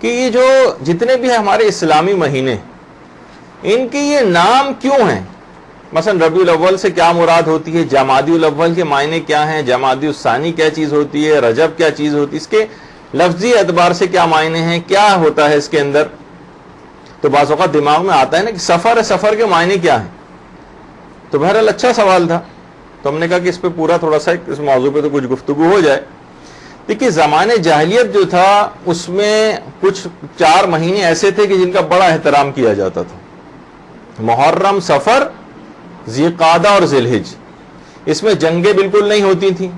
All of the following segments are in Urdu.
کہ یہ جو جتنے بھی ہیں ہمارے اسلامی مہینے، ان کے یہ نام کیوں ہیں؟ مثلا ربیع الاول سے کیا مراد ہوتی ہے، جمادی الاول کے معنی کیا ہیں، جمادی الثانی کیا چیز ہوتی ہے، رجب کیا چیز ہوتی ہے، اس کے لفظی اعتبار سے کیا معنی ہیں، کیا ہوتا ہے اس کے اندر؟ تو بعض اوقات دماغ میں آتا ہے نا کہ سفر ہے، سفر کے معنی کیا ہیں؟ تو بہرحال اچھا سوال تھا، تو ہم نے کہا کہ اس پہ پورا تھوڑا سا اس موضوع پہ تو کچھ گفتگو ہو جائے۔ دیکھیے زمانے جاہلیت جو تھا اس میں کچھ 4 مہینے ایسے تھے کہ جن کا بڑا احترام کیا جاتا تھا، محرم، صفر، ذی قعدہ اور ذی الحج۔ اس میں جنگیں بالکل نہیں ہوتی تھیں،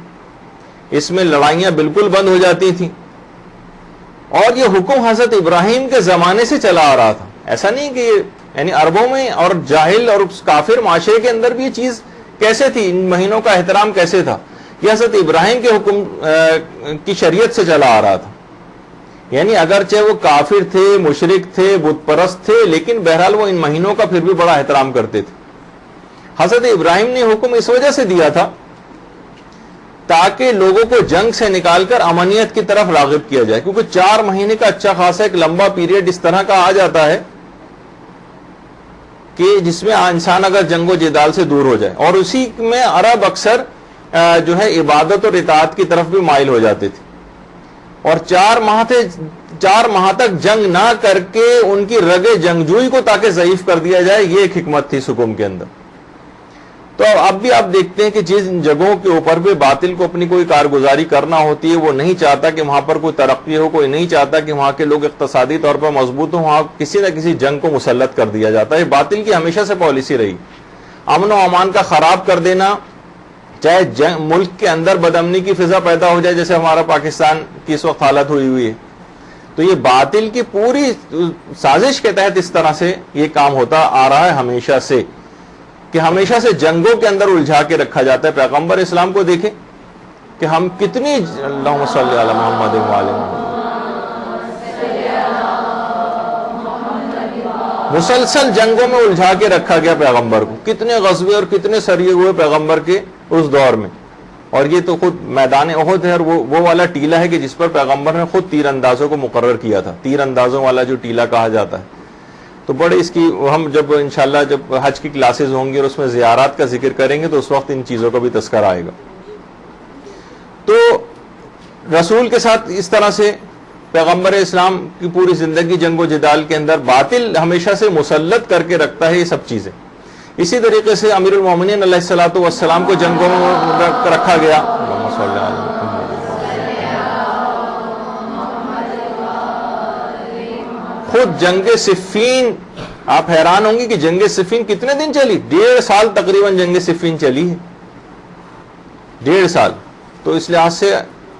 اس میں لڑائیاں بالکل بند ہو جاتی تھیں، اور یہ حکم حضرت ابراہیم کے زمانے سے چلا آ رہا تھا۔ ایسا نہیں کہ یعنی عربوں میں اور جاہل اور کافر معاشرے کے اندر بھی یہ چیز کیسے تھی، ان مہینوں کا احترام کیسے تھا؟ یہ حضرت ابراہیم کے حکم کی شریعت سے چلا آ رہا تھا۔ یعنی اگرچہ وہ کافر تھے، مشرک تھے، بت پرست تھے، لیکن بہرحال وہ ان مہینوں کا پھر بھی بڑا احترام کرتے تھے۔ حضرت ابراہیم نے حکم اس وجہ سے دیا تھا تاکہ لوگوں کو جنگ سے نکال کر امنیت کی طرف راغب کیا جائے، کیونکہ 4 مہینے کا اچھا خاصا ایک لمبا پیریڈ اس طرح کا آ جاتا ہے کہ جس میں انسان اگر جنگ و جدال سے دور ہو جائے، اور اسی میں عرب اکثر جو ہے عبادت اور اطاعت کی طرف بھی مائل ہو جاتے تھے، اور 4 ماہ تک جنگ نہ کر کے ان کی رگ جنگجوئی کو تاکہ ضعیف کر دیا جائے، یہ ایک حکمت تھی اس حکم کے اندر۔ تو اب بھی آپ دیکھتے ہیں کہ جن جگہوں کے اوپر بھی باطل کو اپنی کوئی کارگزاری کرنا ہوتی ہے، وہ نہیں چاہتا کہ وہاں پر کوئی ترقی ہو، کوئی نہیں چاہتا کہ وہاں کے لوگ اقتصادی طور پر مضبوط ہوں، وہاں کسی نہ کسی جنگ کو مسلط کر دیا جاتا ہے۔ باطل کی ہمیشہ سے پالیسی رہی، امن و امان کا خراب کر دینا، چاہے ملک کے اندر بدامنی کی فضا پیدا ہو جائے، جیسے ہمارا پاکستان کی اس وقت حالت ہوئی ہے۔ تو یہ باطل کی پوری سازش کے تحت اس طرح سے یہ کام ہوتا آ رہا ہے ہمیشہ سے، کہ ہمیشہ سے جنگوں کے اندر الجھا کے رکھا جاتا ہے۔ پیغمبر اسلام کو دیکھیں کہ ہم کتنی اللہم صلی علی محمد وعلی محمد، مسلسل جنگوں میں الجھا کے رکھا گیا پیغمبر کو، کتنے غزوے اور کتنے سریے ہوئے پیغمبر کے اس دور میں۔ اور یہ تو خود میدان احد ہے، اور وہ والا ٹیلا ہے کہ جس پر پیغمبر نے خود تیر اندازوں کو مقرر کیا تھا، تیر اندازوں والا جو ٹیلا کہا جاتا ہے۔ تو بڑے اس کی ہم جب انشاءاللہ جب حج کی کلاسز ہوں گی اور اس میں زیارات کا ذکر کریں گے تو اس وقت ان چیزوں کا بھی تذکرہ آئے گا۔ تو رسول کے ساتھ اس طرح سے پیغمبر اسلام کی پوری زندگی جنگ و جدال کے اندر باطل ہمیشہ سے مسلط کر کے رکھتا ہے یہ سب چیزیں۔ اسی طریقے سے امیر المومنین علیہ الصلوۃ والسلام کو جنگوں میں رکھا گیا۔ خود جنگ صفین، آپ حیران ہوں گے کہ جنگ صفین کتنے دن چلی؟ 1.5 سال تقریباً جنگ صفین چلی ہے، 1.5 سال۔ تو اس لحاظ سے،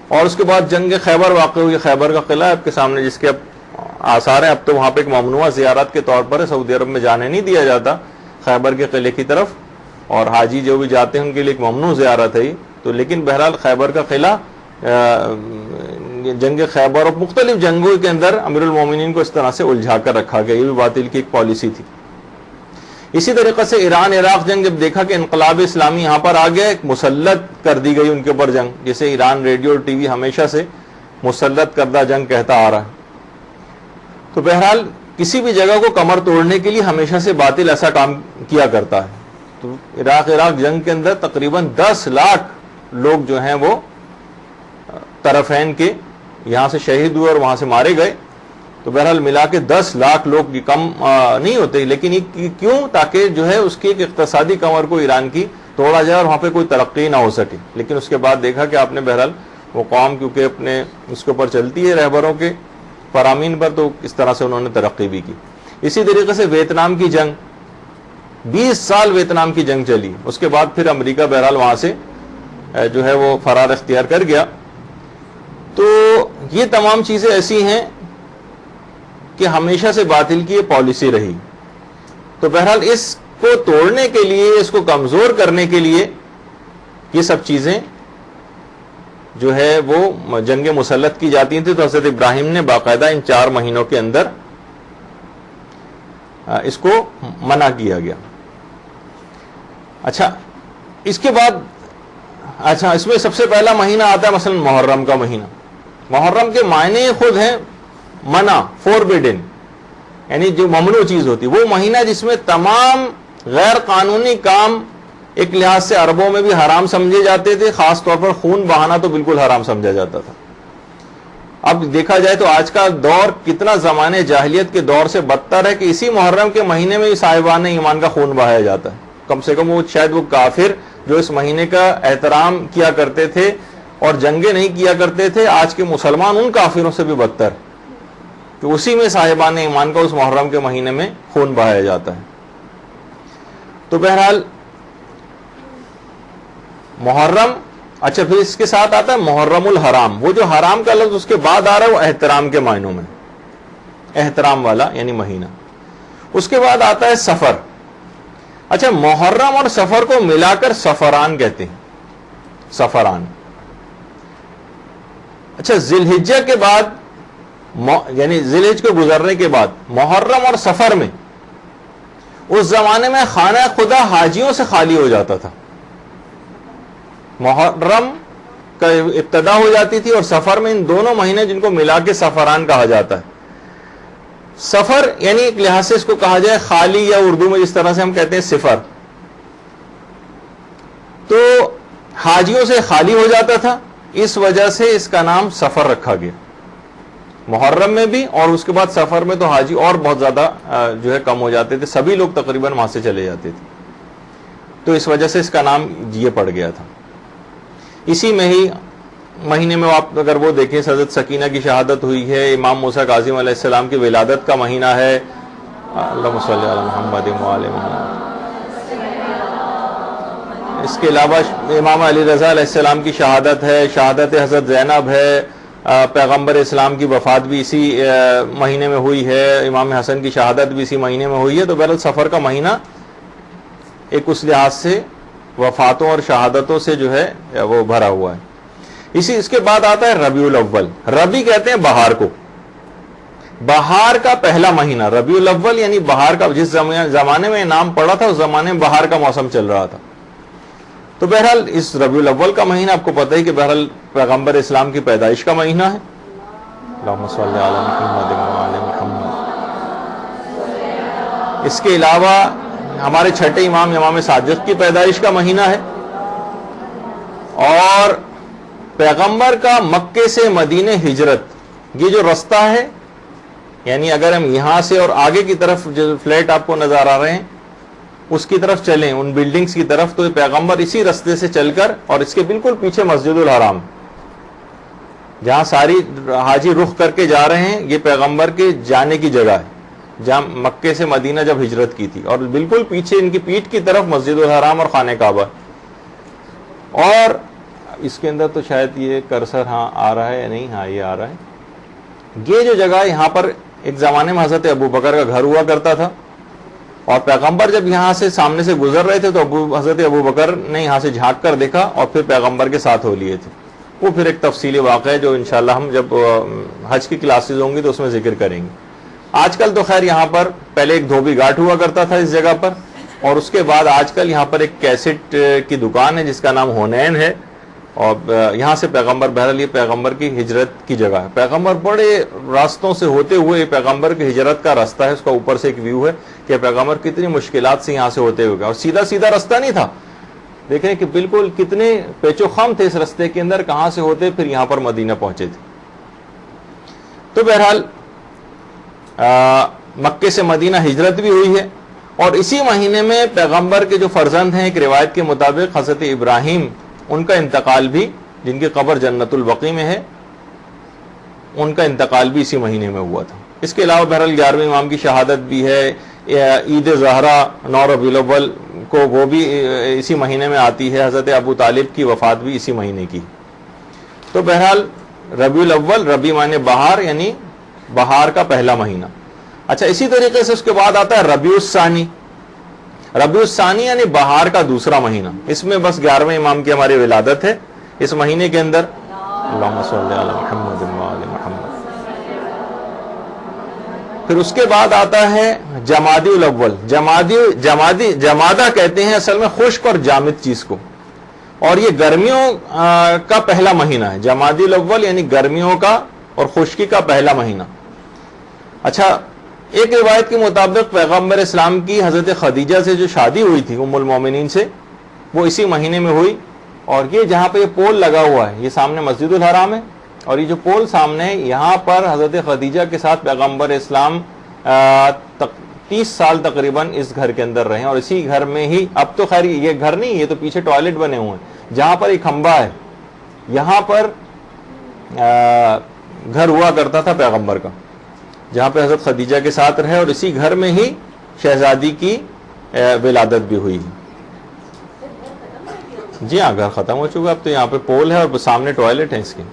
اور اس کے بعد جنگ خیبر واقع ہوئی، خیبر کا قلعہ آپ کے سامنے جس کے اب آثار ہیں۔ اب تو وہاں پہ ایک ممنوع زیارت کے طور پر سعودی عرب میں جانے نہیں دیا جاتا خیبر کے قلعے کی طرف، اور حاجی جو بھی جاتے ہیں ان کے لیے ایک ممنوع زیارت ہے۔ تو لیکن بہرحال خیبر کا قلعہ، جنگ خیبر اور مختلف جنگوں کے اندر امیر المومنین کو اس طرح سے الجھا کر رکھا گیا، یہ بھی باطل کی ایک پالیسی تھی۔ اسی طریقے سے ایران عراق جنگ جب دیکھا کہ انقلاب اسلامی یہاں پر آ گیا، ایک مسلط کر دی گئی ان کے اوپر جنگ، جسے ایران ریڈیو اور ٹی وی ہمیشہ سے مسلط کردہ جنگ کہتا آ رہا ہے۔ تو بہرحال کسی بھی جگہ کو کمر توڑنے کے لیے ہمیشہ سے باطل ایسا کام کیا کرتا ہے۔ تو عراق جنگ کے اندر تقریباً 10 لاکھ لوگ جو ہیں وہ طرفین کے یہاں سے شہید ہوئے اور وہاں سے مارے گئے۔ تو بہرحال ملا کے 10 لاکھ لوگ کی کم نہیں ہوتے، لیکن یہ کیوں؟ تاکہ جو ہے اس کی ایک اقتصادی کمر کو ایران کی توڑا جائے اور وہاں پہ کوئی ترقی نہ ہو سکے۔ لیکن اس کے بعد دیکھا کہ آپ نے بہرحال وہ قوم کیونکہ اپنے اس کے اوپر چلتی ہے رہبروں کے فرامین پر، تو اس طرح سے انہوں نے ترقی بھی کی۔ اسی طریقے سے ویتنام کی جنگ، 20 سال ویتنام کی جنگ چلی، اس کے بعد پھر امریکہ بہرحال وہاں سے جو ہے وہ فرار اختیار کر گیا۔ تو یہ تمام چیزیں ایسی ہیں کہ ہمیشہ سے باطل کی یہ پالیسی رہی۔ تو بہرحال اس کو توڑنے کے لیے، اس کو کمزور کرنے کے لیے یہ سب چیزیں جو ہے وہ جنگ مسلط کی جاتی تھیں۔ تو حضرت ابراہیم نے باقاعدہ ان 4 مہینوں کے اندر اس کو منع کیا گیا۔ اچھا، اس کے بعد اس میں سب سے پہلا مہینہ آتا ہے مثلا محرم کا مہینہ۔ محرم کے معنی خود ہیں منع فوربیڈن یعنی جو ممنوع چیز ہوتی, وہ مہینہ جس میں تمام غیر قانونی کام ایک لحاظ سے عربوں میں بھی حرام سمجھے جاتے تھے, خاص طور پر خون بہانا تو بالکل حرام سمجھا جاتا تھا. اب دیکھا جائے تو آج کا دور کتنا زمانے جاہلیت کے دور سے بدتر ہے کہ اسی محرم کے مہینے میں صاحبان ایمان کا خون بہایا جاتا ہے. کم سے کم وہ شاید وہ کافر جو اس مہینے کا احترام کیا کرتے تھے اور جنگیں نہیں کیا کرتے تھے, آج کے مسلمان ان کافروں سے بھی بدتر کہ اسی میں صاحبان ایمان کا اس محرم کے مہینے میں خون بہایا جاتا ہے. تو بہرحال محرم, اچھا پھر اس کے ساتھ آتا ہے محرم الحرام. وہ جو حرام کا لفظ اس کے بعد آ رہا ہے وہ احترام کے معنوں میں, احترام والا یعنی مہینہ. اس کے بعد آتا ہے سفر. اچھا محرم اور سفر کو ملا کر سفران کہتے ہیں, سفران. اچھا ذی الحجہ کے بعد یعنی ذی الحجہ کو گزرنے کے بعد محرم اور سفر میں اس زمانے میں خانہ خدا حاجیوں سے خالی ہو جاتا تھا. محرم کا ابتدا ہو جاتی تھی اور سفر میں, ان دونوں مہینے جن کو ملا کے سفران کہا جاتا ہے. سفر یعنی ایک لحاظ سے اس کو کہا جائے خالی, یا اردو میں جس طرح سے ہم کہتے ہیں صفر, تو حاجیوں سے خالی ہو جاتا تھا, اس وجہ سے اس کا نام سفر رکھا گیا. محرم میں بھی اور اس کے بعد سفر میں تو حاجی اور بہت زیادہ جو ہے کم ہو جاتے تھے, سبھی لوگ تقریباً وہاں سے چلے جاتے تھے, تو اس وجہ سے اس کا نام یہ پڑ گیا تھا. اسی میں ہی مہینے میں آپ اگر وہ دیکھیں حضرت سکینہ کی شہادت ہوئی ہے, امام موسیٰ کاظم علیہ السلام کی ولادت کا مہینہ ہے. اللہم صلی علی محمد وآل محمد. اس کے علاوہ امام علی رضا علیہ السلام کی شہادت ہے, شہادت حضرت زینب ہے, پیغمبر اسلام کی وفات بھی اسی مہینے میں ہوئی ہے, امام حسن کی شہادت بھی اسی مہینے میں ہوئی ہے. تو بہرحال سفر کا مہینہ ایک اس لحاظ سے وفاتوں اور شہادتوں سے جو ہے وہ بھرا ہوا ہے. اس کے بعد آتا ہے ربیع الاول. ربیع کہتے ہیں بہار کو, بہار کا پہلا مہینہ ربیع الاول یعنی بہار کا. جس زمانے میں نام پڑا تھا اس زمانے میں بہار کا موسم چل رہا تھا. تو بہرحال اس ربیع الاول کا مہینہ آپ کو پتہ ہی کہ بہرحال پیغمبر اسلام کی پیدائش کا مہینہ ہے. اللہم صلی علی محمد وآل محمد. اس کے علاوہ ہمارے چھٹے امام صادق کی پیدائش کا مہینہ ہے, اور پیغمبر کا مکے سے مدینے ہجرت, یہ جو رستہ ہے یعنی اگر ہم یہاں سے اور آگے کی طرف جو فلیٹ آپ کو نظر آ رہے ہیں اس کی طرف چلیں, ان بلڈنگز کی طرف, تو پیغمبر اسی رستے سے چل کر, اور اس کے بالکل پیچھے مسجد الحرام جہاں ساری حاجی رخ کر کے جا رہے ہیں, یہ پیغمبر کے جانے کی جگہ ہے جہاں مکے سے مدینہ جب ہجرت کی تھی, اور بالکل پیچھے ان کی پیٹھ کی طرف مسجد الحرام اور خانہ کعبہ. اور اس کے اندر تو شاید یہ کرسر ہاں آ رہا ہے یا نہیں, ہاں یہ آ رہا ہے. یہ جو جگہ یہاں پر ایک زمانے میں حضرت ابو بکر کا گھر ہوا کرتا تھا, اور پیغمبر جب یہاں سے سامنے سے گزر رہے تھے تو حضرت ابو بکر نے یہاں سے جھانک کر دیکھا اور پھر پیغمبر کے ساتھ ہو لیے تھے. وہ پھر ایک تفصیلی واقعہ ہے جو انشاءاللہ ہم جب حج کی کلاسز ہوں گی تو اس میں ذکر کریں گے. آج کل تو خیر یہاں پر پہلے ایک دھوبی گھاٹ ہوا کرتا تھا اس جگہ پر, اور اس کے بعد آج کل یہاں پر ایک کیسٹ کی دکان ہے جس کا نام ہونین ہے, اور یہاں سے پیغمبر, بہرحال یہ پیغمبر کی ہجرت کی جگہ ہے. پیغمبر بڑے راستوں سے ہوتے ہوئے, پیغمبر کی ہجرت کا راستہ ہے, اس کا اوپر سے ایک ویو ہے کہ پیغمبر کتنی مشکلات سے یہاں سے ہوتے ہوئے گئے, اور سیدھا سیدھا راستہ نہیں تھا. دیکھیں کہ بالکل کتنے پیچ و خم تھے اس راستے کے اندر, کہاں سے ہوتے پھر یہاں پر مدینہ پہنچے تھے. تو بہرحال مکے سے مدینہ ہجرت بھی ہوئی ہے, اور اسی مہینے میں پیغمبر کے جو فرزند ہیں ایک روایت کے مطابق حضرت ابراہیم, ان کا انتقال بھی, جن کی قبر جنت البقیع میں ہے, ان کا انتقال بھی اسی مہینے میں ہوا تھا. اس کے علاوہ بہرحال 11ویں امام کی شہادت بھی ہے, عید زہرا 9 ربیع الاول کو وہ بھی اسی مہینے میں آتی ہے, حضرت ابو طالب کی وفات بھی اسی مہینے کی. تو بہرحال ربیع الاول, ربیع معنی بہار یعنی بہار کا پہلا مہینہ. اچھا اسی طریقے سے اس کے بعد آتا ہے ربیع الثانی. ربیع الثانی یعنی بہار کا دوسرا مہینہ, اس میں بس 11ویں امام کی ہماری ولادت ہے اس مہینے کے اندر. اللہم صلی علی محمد وآل محمد. پھر اس کے بعد آتا ہے جمادی الاول. جمادہ کہتے ہیں اصل میں خشک اور جامد چیز کو, اور یہ گرمیوں کا پہلا مہینہ ہے. جمادی الاول یعنی گرمیوں کا اور خشکی کا پہلا مہینہ. اچھا، ایک روایت کے مطابق پیغمبر اسلام کی حضرت خدیجہ سے جو شادی ہوئی تھی ام المومنین سے، وہ اسی مہینے میں ہوئی. اور یہ جہاں پہ یہ پول لگا ہوا ہے، یہ سامنے مسجد الحرام ہے، اور یہ جو پول سامنے، یہاں پر حضرت خدیجہ کے ساتھ پیغمبر اسلام 30 سال تقریباً اس گھر کے اندر رہے، اور اسی گھر میں ہی، اب تو خیر یہ گھر نہیں، یہ تو پیچھے ٹوائلٹ بنے ہوئے ہیں، جہاں پر ایک کھمبا ہے یہاں پر گھر ہوا کرتا تھا پیغمبر کا، جہاں پہ حضرت خدیجہ کے ساتھ رہے، اور اسی گھر میں ہی شہزادی کی ولادت بھی ہوئی. جی ہاں، گھر ختم ہو چکا، اب تو یہاں پہ پول ہے اور سامنے ٹوائلٹ ہے اس کے.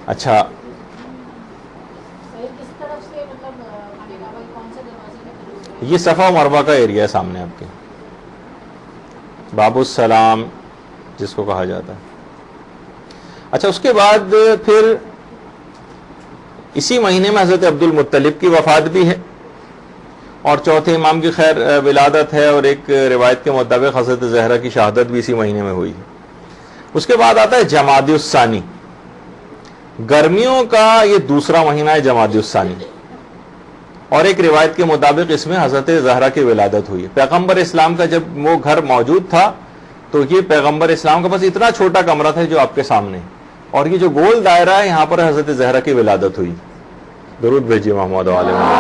اچھا، یہ صفا مربع کا ایریا ہے سامنے آپ کے، باب السلام جس کو کہا جاتا ہے. اچھا، اس کے بعد پھر اسی مہینے میں حضرت عبد المطلب کی وفات بھی ہے، اور چوتھے امام کی خیر ولادت ہے، اور ایک روایت کے مطابق حضرت زہرا کی شہادت بھی اسی مہینے میں ہوئی ہے. اس کے بعد آتا ہے جمادی الثانی، گرمیوں کا یہ دوسرا مہینہ ہے جمادی الثانی، اور ایک روایت کے مطابق اس میں حضرت زہرا کی ولادت ہوئی ہے. پیغمبر اسلام کا جب وہ گھر موجود تھا تو یہ پیغمبر اسلام کا بس اتنا چھوٹا کمرہ تھا جو آپ کے سامنے، اور یہ جو گول دائرہ ہے یہاں پر حضرت زہرا کی ولادت ہوئی. درود بھیجیے محمد علیہ وسلم.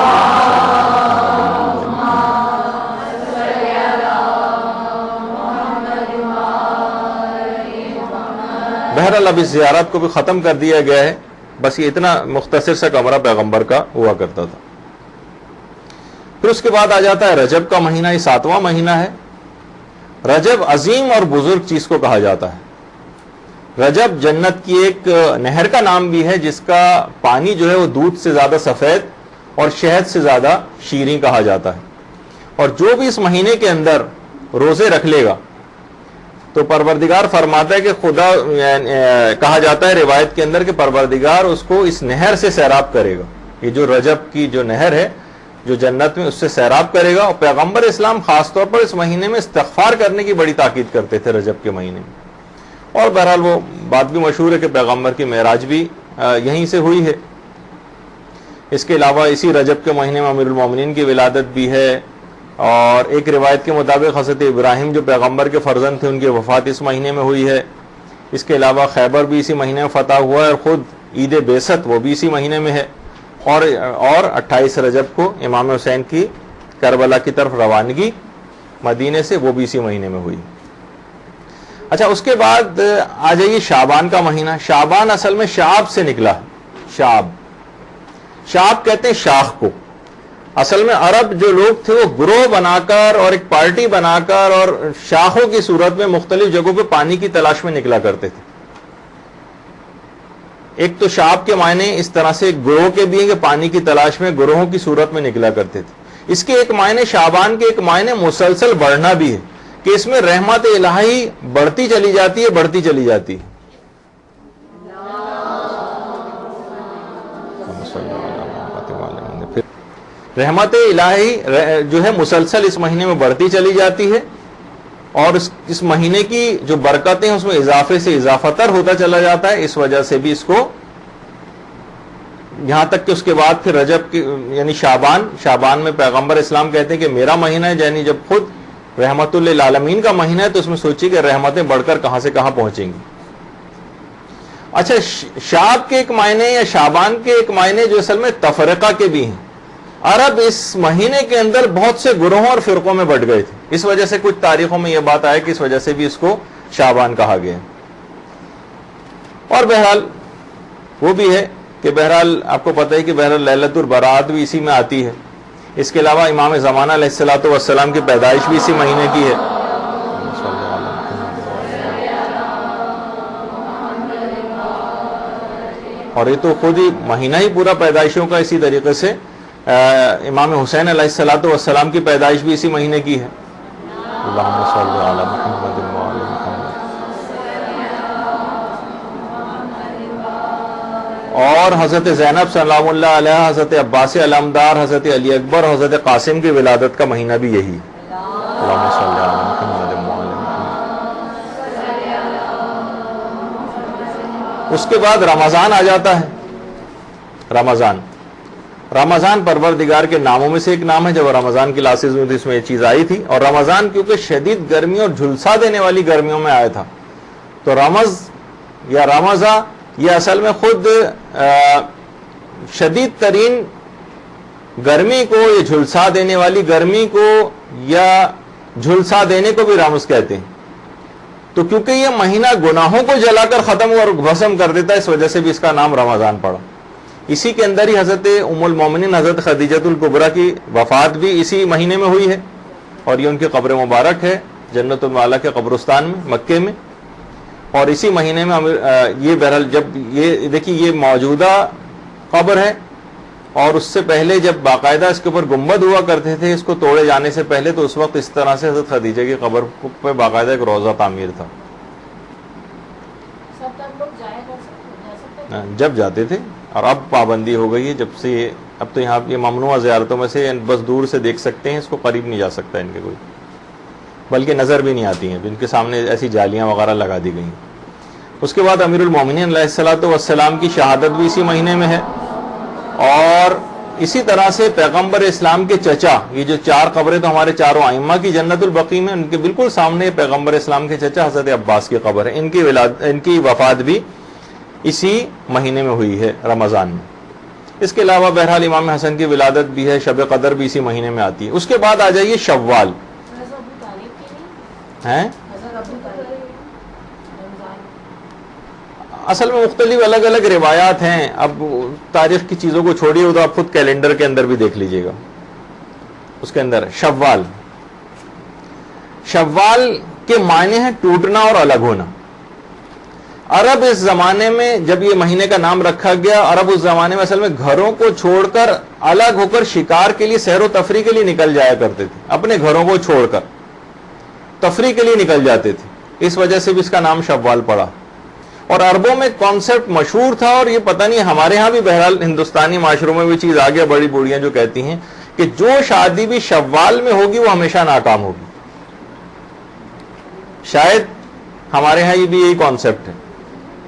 بہرحال اب اس زیارت کو بھی ختم کر دیا گیا ہے، بس یہ اتنا مختصر سا کمرہ پیغمبر کا ہوا کرتا تھا. پھر اس کے بعد آ جاتا ہے رجب کا مہینہ، یہ 7واں مہینہ ہے. رجب عظیم اور بزرگ چیز کو کہا جاتا ہے. رجب جنت کی ایک نہر کا نام بھی ہے جس کا پانی جو ہے وہ دودھ سے زیادہ سفید اور شہد سے زیادہ شیریں کہا جاتا ہے. اور جو بھی اس مہینے کے اندر روزے رکھ لے گا تو پروردگار فرماتا ہے کہ خدا، کہا جاتا ہے روایت کے اندر کہ پروردگار اس کو اس نہر سے سیراب کرے گا. یہ جو رجب کی جو نہر ہے جو جنت میں، اس سے سیراب کرے گا. اور پیغمبر اسلام خاص طور پر اس مہینے میں استغفار کرنے کی بڑی تاکید کرتے تھے رجب کے مہینے میں. اور بہرحال وہ بات بھی مشہور ہے کہ پیغمبر کی معراج بھی یہیں سے ہوئی ہے. اس کے علاوہ اسی رجب کے مہینے میں امیر المومنین کی ولادت بھی ہے، اور ایک روایت کے مطابق حضرت ابراہیم جو پیغمبر کے فرزند تھے ان کی وفات اس مہینے میں ہوئی ہے. اس کے علاوہ خیبر بھی اسی مہینے میں فتح ہوا ہے، اور خود عید بعثت وہ بھی اسی مہینے میں ہے. اور 28 رجب کو امام حسین کی کربلا کی طرف روانگی مدینے سے، وہ بھی اسی مہینے میں ہوئی. اچھا، اس کے بعد آ جائیے شعبان کا مہینہ. شعبان اصل میں شعب سے نکلا ہے. شعب کہتے ہیں شاخ کو. اصل میں عرب جو لوگ تھے وہ گروہ بنا کر اور ایک پارٹی بنا کر اور شاخوں کی صورت میں مختلف جگہوں پہ پانی کی تلاش میں نکلا کرتے تھے. ایک تو شعب کے معنی اس طرح سے گروہ کے بھی ہیں کہ پانی کی تلاش میں گروہوں کی صورت میں نکلا کرتے تھے. اس کے ایک معنی شعبان کے ایک معنی مسلسل بڑھنا بھی ہے، کہ اس میں رحمت الہی بڑھتی چلی جاتی ہے، بڑھتی چلی جاتی ہے. رحمت الہی جو ہے مسلسل اس مہینے میں بڑھتی چلی جاتی ہے، اور اس مہینے کی جو برکتیں اس میں اضافے سے اضافہ تر ہوتا چلا جاتا ہے. اس وجہ سے بھی اس کو یہاں تک کہ اس کے بعد پھر رجب کی یعنی شعبان میں پیغمبر اسلام کہتے ہیں کہ میرا مہینہ ہے، یعنی جب خود رحمت للعالمین کا مہینہ ہے تو اس میں سوچیے کہ رحمتیں بڑھ کر کہاں سے کہاں پہنچیں گی. اچھا، شعب کے ایک معنی یا شعبان کے ایک معنی جو اصل میں تفرقہ کے بھی ہیں. عرب اس مہینے کے اندر بہت سے گروہوں اور فرقوں میں بٹ گئے تھے، اس وجہ سے کچھ تاریخوں میں یہ بات آئے کہ اس وجہ سے بھی اس کو شعبان کہا گیا. اور بہرحال وہ بھی ہے کہ بہرحال آپ کو پتہ ہے کہ بہرحال لیلۃ البراۃ بھی اسی میں آتی ہے. اس کے علاوہ امام زمانہ علیہ الصلوۃ والسلام کی پیدائش بھی اسی مہینے کی ہے. اور یہ تو خود ہی مہینہ ہی پورا پیدائشوں کا. اسی طریقے سے امام حسین علیہ الصلوۃ والسلام کی پیدائش بھی اسی مہینے کی ہے. اللہم صلی علی محمد وعلی محمد. اور حضرت زینب سلام اللہ علیہ، حضرت عباس علمدار، حضرت علی اکبر اور حضرت قاسم کی ولادت کا مہینہ بھی یہی ہے. اللہم صلی علی محمد وعلی محمد. اس کے بعد رمضان آ جاتا ہے. رمضان رمضان پروردگار کے ناموں میں سے ایک نام ہے. جب رمضان کی کلاسز ہوئی تھی اس میں یہ چیز آئی تھی. اور رمضان کیونکہ شدید گرمی اور جھلسا دینے والی گرمیوں میں آیا تھا تو رمض یا رمضا یہ اصل میں خود شدید ترین گرمی کو، یہ جھلسا دینے والی گرمی کو یا جھلسا دینے کو بھی رمض کہتے ہیں. تو کیونکہ یہ مہینہ گناہوں کو جلا کر ختم اور بھسم کر دیتا ہے اس وجہ سے بھی اس کا نام رمضان پڑا. اسی کے اندر ہی حضرت ام المومنین حضرت خدیجۃ الکبریٰ کی وفات بھی اسی مہینے میں ہوئی ہے اور یہ ان کی قبر مبارک ہے جنت المعلیٰ کے قبرستان میں مکے میں. اور اسی مہینے میں یہ بہرحال جب یہ دیکھیے یہ موجودہ قبر ہے اور اس سے پہلے جب باقاعدہ اس کے اوپر گنبد ہوا کرتے تھے اس کو توڑے جانے سے پہلے تو اس وقت اس طرح سے حضرت خدیجہ کی قبر پہ باقاعدہ ایک روضہ تعمیر تھا. جب جاتے تھے اور اب پابندی ہو گئی ہے جب سے. اب تو یہاں یہ ممنوع زیارتوں میں سے بس دور سے دیکھ سکتے ہیں، اس کو قریب نہیں جا سکتا ان کے کوئی، بلکہ نظر بھی نہیں آتی ہیں، ان کے سامنے ایسی جالیاں وغیرہ لگا دی گئی. اس کے بعد امیر المومنین علیہ الصلوۃ والسلام کی شہادت بھی اسی مہینے میں ہے. اور اسی طرح سے پیغمبر اسلام کے چچا، یہ جو 4 قبریں تو ہمارے چاروں ائمہ کی جنت البقیع میں، ان کے بالکل سامنے پیغمبر اسلام کے چچا حضرت عباس کی قبر ہے. ان کی وفات بھی اسی مہینے میں ہوئی ہے رمضان میں. اس کے علاوہ بہرحال امام حسن کی ولادت بھی ہے، شب قدر بھی اسی مہینے میں آتی ہے. اس کے بعد آ جائیے شوال. ہیں اصل میں مختلف الگ الگ روایات ہیں. اب تاریخ کی چیزوں کو چھوڑیے تو آپ خود کیلنڈر کے اندر بھی دیکھ لیجئے گا. اس کے اندر شوال، شوال کے معنی ہے ٹوٹنا اور الگ ہونا. عرب اس زمانے میں جب یہ مہینے کا نام رکھا گیا، عرب اس زمانے میں اصل میں گھروں کو چھوڑ کر الگ ہو کر شکار کے لیے، سیر و تفریح کے لیے نکل جایا کرتے تھے. اپنے گھروں کو چھوڑ کر تفریح کے لیے نکل جاتے تھے. اس وجہ سے بھی اس کا نام شوال پڑا. اور عربوں میں کانسیپٹ مشہور تھا، اور یہ پتہ نہیں ہمارے ہاں بھی بہرحال ہندوستانی معاشروں میں بھی چیز آ گیا. بڑی بوڑھیاں جو کہتی ہیں کہ جو شادی بھی شوال میں ہوگی وہ ہمیشہ ناکام ہوگی. شاید ہمارے ہاں یہ بھی یہی کانسیپٹ ہے.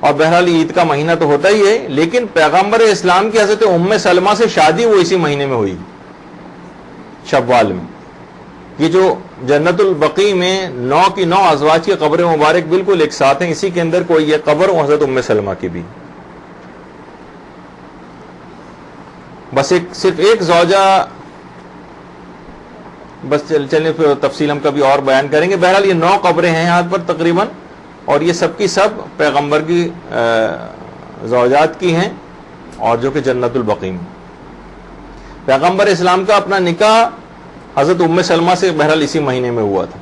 اور بہرحال عید کا مہینہ تو ہوتا ہی ہے، لیکن پیغمبر اسلام کی حضرت ام سلمہ سے شادی وہ اسی مہینے میں ہوئی، شوال میں. یہ جو جنت البقیع میں 9 کی 9 ازواج کی قبر مبارک بالکل ایک ساتھ ہیں، اسی کے اندر کوئی یہ قبر حضرت ام سلمہ کی بھی. بس صرف ایک زوجہ، بس چلیں پھر تفصیل ہم کبھی اور بیان کریں گے. بہرحال یہ 9 قبریں ہیں یہاں پر تقریباً، اور یہ سب کی سب پیغمبر کی زوجات کی ہیں، اور جو کہ جنت البقیع میں. پیغمبر اسلام کا اپنا نکاح حضرت ام سلمہ سے بہرحال اسی مہینے میں ہوا تھا.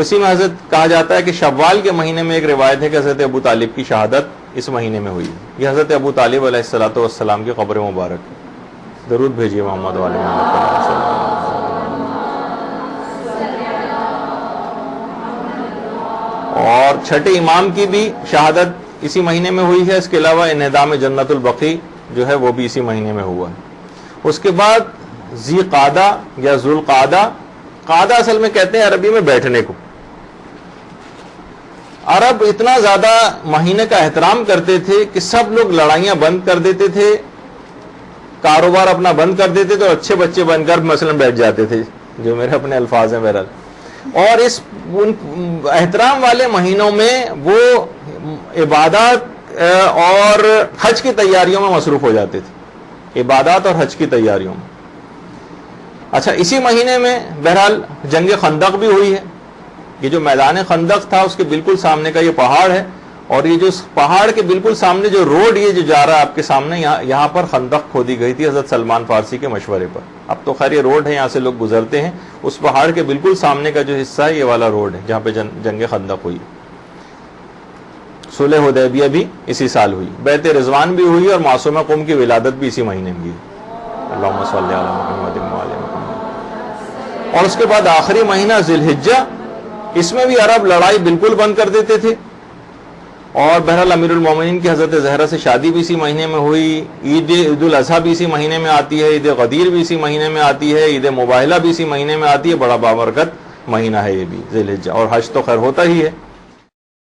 اسی میں حضرت کہا جاتا ہے کہ شوال کے مہینے میں ایک روایت ہے کہ حضرت ابو طالب کی شہادت اس مہینے میں ہوئی. یہ حضرت ابو طالب علیہ الصلوۃ والسلام کی قبر مبارک ہے. درود بھیجیے محمد والے محمد. اور چھٹے امام کی بھی شہادت اسی مہینے میں ہوئی ہے. اس کے علاوہ انہدام جنت البقیع جو ہے وہ بھی اسی مہینے میں ہوا ہے. اس کے بعد ذی قعدہ یا ذوالقعدہ، قعدہ اصل میں کہتے ہیں عربی میں بیٹھنے کو. عرب اتنا زیادہ مہینے کا احترام کرتے تھے کہ سب لوگ لڑائیاں بند کر دیتے تھے، کاروبار اپنا بند کر دیتے تھے، اور اچھے بچے بن کر مثلا بیٹھ جاتے تھے، جو میرے اپنے الفاظ ہیں بہرحال. اور اس احترام والے مہینوں میں وہ عبادات اور حج کی تیاریوں میں مصروف ہو جاتے تھے، عبادات اور حج کی تیاریوں میں. اچھا، اسی مہینے میں بہرحال جنگ خندق بھی ہوئی ہے. یہ جو میدان خندق تھا اس کے بالکل سامنے کا یہ پہاڑ ہے، اور یہ جو پہاڑ کے بالکل سامنے جو روڈ یہ جو جا رہا ہے آپ کے سامنے، یہاں پر خندق کھودی گئی تھی حضرت سلمان فارسی کے مشورے پر. اب تو خیر یہ روڈ ہے، یہاں سے لوگ گزرتے ہیں. اس پہاڑ کے بالکل سامنے کا جو حصہ ہے یہ والا روڈ ہے جہاں پہ جنگ خندق ہوئی. صلح حدیبیہ بھی اسی سال ہوئی، بیعت رضوان بھی ہوئی، اور معصومہ قم کی ولادت بھی اسی مہینے میں ہوئی. اللہم صلی علی محمد وعلی محمد. اور اس کے بعد آخری مہینہ ذی الحجہ، اس میں بھی عرب لڑائی بالکل بند کر دیتے تھے. اور بہرحال امیر المومنین کی حضرت زہرا سے شادی بھی اسی مہینے میں ہوئی. عید الاضحیٰ بھی اسی مہینے میں آتی ہے، عید غدیر بھی اسی مہینے میں آتی ہے، عید مباہلہ بھی اسی مہینے میں آتی ہے. بڑا بابرکت مہینہ ہے یہ بھی ذی الحجہ. اور حج تو خیر ہوتا ہی ہے.